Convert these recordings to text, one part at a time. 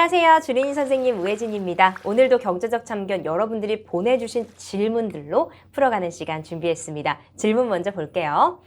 안녕하세요. 주린이 선생님 우혜진입니다. 오늘도 경제적 참견 여러분들이 보내주신 질문들로 풀어가는 시간 준비했습니다. 질문 먼저 볼게요.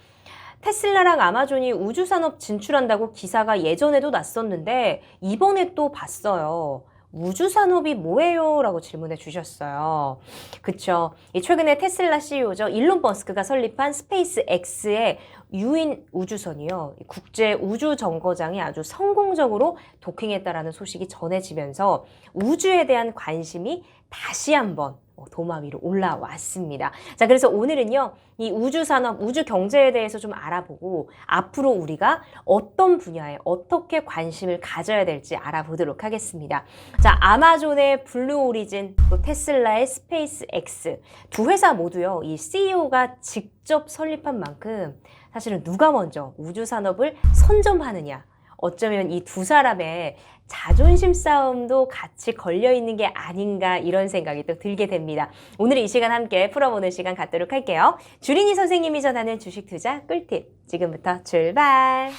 테슬라랑 아마존이 우주산업 진출한다고 기사가 예전에도 났었는데 이번에 또 봤어요. 우주산업이 뭐예요? 라고 질문해 주셨어요. 그쵸. 최근에 테슬라 CEO죠. 일론 머스크가 설립한 스페이스 X의 유인 우주선이요. 국제 우주 정거장이 아주 성공적으로 도킹했다라는 소식이 전해지면서 우주에 대한 관심이 다시 한번 도마 위로 올라왔습니다. 자, 그래서 오늘은요, 이 우주산업, 우주경제에 대해서 좀 알아보고 앞으로 우리가 어떤 분야에 어떻게 관심을 가져야 될지 알아보도록 하겠습니다. 자, 아마존의 블루 오리진, 또 테슬라의 스페이스 X 두 회사 모두요, 이 CEO가 직접 설립한 만큼 사실은 누가 먼저 우주산업을 선점하느냐, 어쩌면 이 두 사람의 자존심 싸움도 같이 걸려있는 게 아닌가 이런 생각이 또 들게 됩니다. 오늘 이 시간 함께 풀어보는 시간 갖도록 할게요. 주린이 선생님이 전하는 주식 투자 꿀팁 지금부터 출발!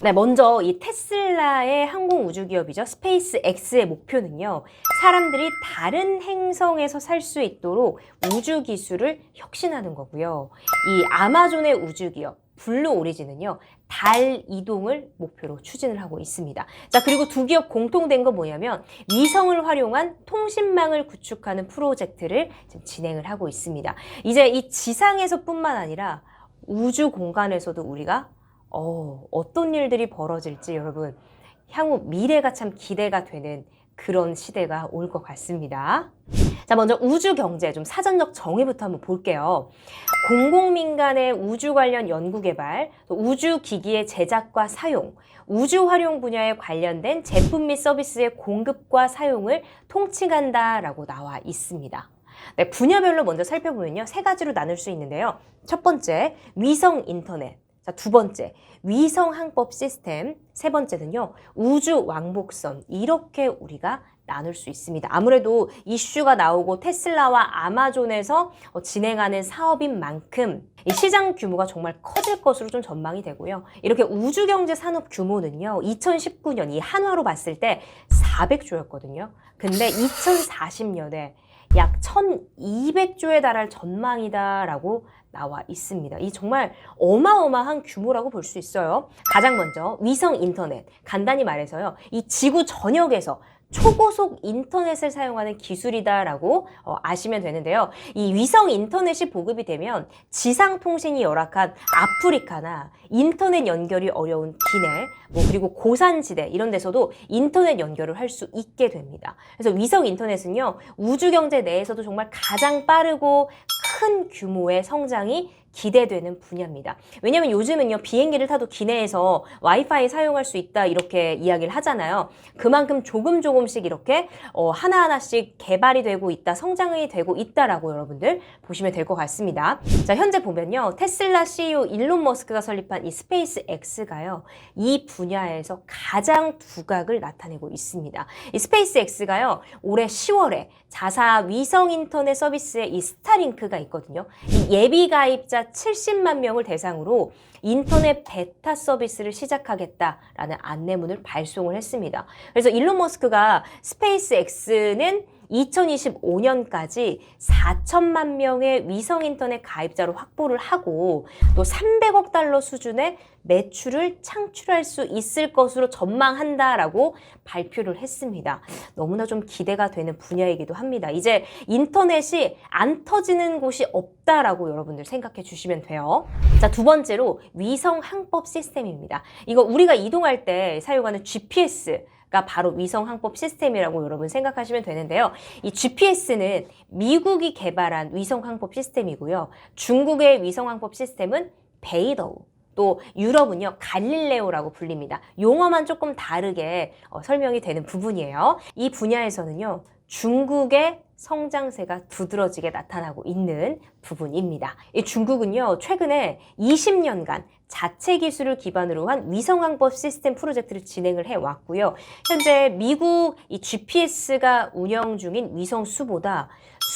네, 먼저 이 테슬라의 항공우주기업이죠. 스페이스 X의 목표는요. 사람들이 다른 행성에서 살 수 있도록 우주기술을 혁신하는 거고요. 이 아마존의 우주기업 블루 오리진은요. 달 이동을 목표로 추진을 하고 있습니다. 자, 그리고 두 기업 공통된 거 뭐냐면 위성을 활용한 통신망을 구축하는 프로젝트를 지금 진행을 하고 있습니다. 이제 이 지상에서뿐만 아니라 우주 공간에서도 우리가 어떤 일들이 벌어질지 여러분 향후 미래가 참 기대가 되는 그런 시대가 올 것 같습니다. 자, 먼저 우주 경제 좀 사전적 정의부터 한번 볼게요. 공공민간의 우주 관련 연구 개발, 또 우주 기기의 제작과 사용, 우주 활용 분야에 관련된 제품 및 서비스의 공급과 사용을 통칭한다라고 나와 있습니다. 네, 분야별로 먼저 살펴보면요. 세 가지로 나눌 수 있는데요. 첫 번째, 위성 인터넷. 자, 두 번째, 위성 항법 시스템. 세 번째는요, 우주 왕복선. 이렇게 우리가 나눌 수 있습니다. 아무래도 이슈가 나오고 테슬라와 아마존에서 진행하는 사업인 만큼 이 시장 규모가 정말 커질 것으로 좀 전망이 되고요. 이렇게 우주경제 산업 규모는요, 2019년 이 한화로 봤을 때 400조였거든요. 근데 2040년에 약 1200조에 달할 전망이다라고 나와 있습니다. 이 정말 어마어마한 규모라고 볼 수 있어요. 가장 먼저 위성 인터넷. 간단히 말해서요. 이 지구 전역에서 초고속 인터넷을 사용하는 기술이다라고 아시면 되는데요. 이 위성 인터넷이 보급이 되면 지상 통신이 열악한 아프리카나 인터넷 연결이 어려운 기내, 그리고 고산지대 이런 데서도 인터넷 연결을 할 수 있게 됩니다. 그래서 위성 인터넷은요, 우주 경제 내에서도 정말 가장 빠르고 큰 규모의 성장이 기대되는 분야입니다. 왜냐하면 요즘은요, 비행기를 타도 기내에서 와이파이 사용할 수 있다 이렇게 이야기를 하잖아요. 그만큼 조금씩 이렇게 하나하나씩 개발이 되고 있다, 성장이 되고 있다라고 여러분들 보시면 될 것 같습니다. 자, 현재 보면요, 테슬라 CEO 일론 머스크가 설립한 이 스페이스 X가요, 이 분야에서 가장 두각을 나타내고 있습니다. 이 스페이스 X가요, 올해 10월에 자사 위성 인터넷 서비스에 이 스타링크가 있거든요. 이 예비 가입자 70만 명을 대상으로 인터넷 베타 서비스를 시작하겠다라는 안내문을 발송을 했습니다. 그래서 일론 머스크가 스페이스 X는 2025년까지 4천만 명의 위성 인터넷 가입자로 확보를 하고 또 300억 달러 수준의 매출을 창출할 수 있을 것으로 전망한다라고 발표를 했습니다. 너무나 좀 기대가 되는 분야이기도 합니다. 이제 인터넷이 안 터지는 곳이 없다라고 여러분들 생각해 주시면 돼요. 자, 두 번째로 위성 항법 시스템입니다. 이거 우리가 이동할 때 사용하는 GPS가 바로 위성 항법 시스템이라고 여러분 생각하시면 되는데요. 이 GPS는 미국이 개발한 위성 항법 시스템이고요. 중국의 위성 항법 시스템은 베이더우. 또 유럽은요, 갈릴레오라고 불립니다. 용어만 조금 다르게 설명이 되는 부분이에요. 이 분야에서는요, 중국의 성장세가 두드러지게 나타나고 있는 부분입니다. 이 중국은요, 최근에 20년간 자체 기술을 기반으로 한 위성항법 시스템 프로젝트를 진행을 해왔고요. 현재 미국 이 GPS가 운영 중인 위성 수보다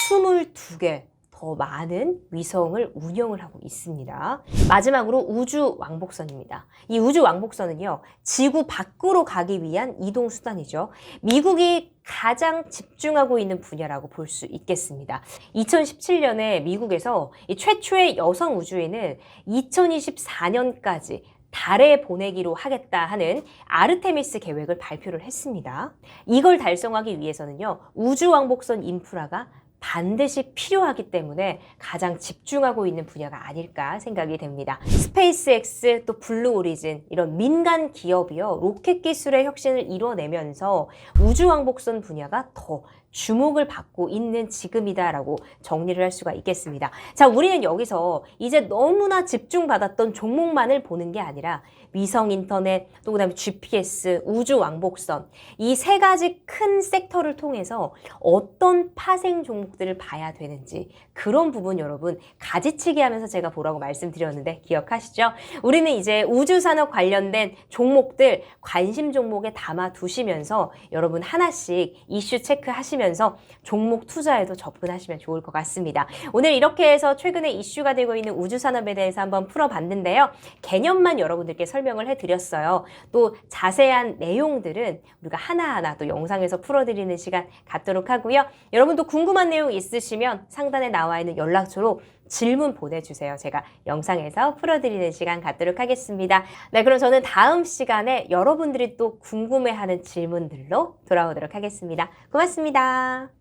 22개 더 많은 위성을 운영을 하고 있습니다. 마지막으로 우주 왕복선입니다. 이 우주 왕복선은요, 지구 밖으로 가기 위한 이동 수단이죠. 미국이 가장 집중하고 있는 분야라고 볼 수 있겠습니다. 2017년에 미국에서 이 최초의 여성 우주인을 2024년까지 달에 보내기로 하겠다 하는 아르테미스 계획을 발표를 했습니다. 이걸 달성하기 위해서는요, 우주왕복선 인프라가 반드시 필요하기 때문에 가장 집중하고 있는 분야가 아닐까 생각이 됩니다. 스페이스X 또 블루 오리진 이런 민간 기업이요, 로켓 기술의 혁신을 이뤄내면서 우주왕복선 분야가 더 주목을 받고 있는 지금이다라고 정리를 할 수가 있겠습니다. 자, 우리는 여기서 이제 너무나 집중받았던 종목만을 보는 게 아니라 위성 인터넷, 또 그다음에 GPS, 우주 왕복선 이 세 가지 큰 섹터를 통해서 어떤 파생 종목들을 봐야 되는지 그런 부분 여러분 가지치기 하면서 제가 보라고 말씀드렸는데 기억하시죠? 우리는 이제 우주산업 관련된 종목들 관심 종목에 담아 두시면서 여러분 하나씩 이슈 체크하시면서 종목 투자에도 접근하시면 좋을 것 같습니다. 오늘 이렇게 해서 최근에 이슈가 되고 있는 우주산업에 대해서 한번 풀어봤는데요. 개념만 여러분들께 설명을 해드렸어요. 또 자세한 내용들은 우리가 하나하나 또 영상에서 풀어드리는 시간 갖도록 하고요. 여러분도 궁금한 내용 있으시면 상단에 나와 있는 연락처로 질문 보내주세요. 제가 영상에서 풀어드리는 시간 갖도록 하겠습니다. 네, 그럼 저는 다음 시간에 여러분들이 또 궁금해하는 질문들로 돌아오도록 하겠습니다. 고맙습니다.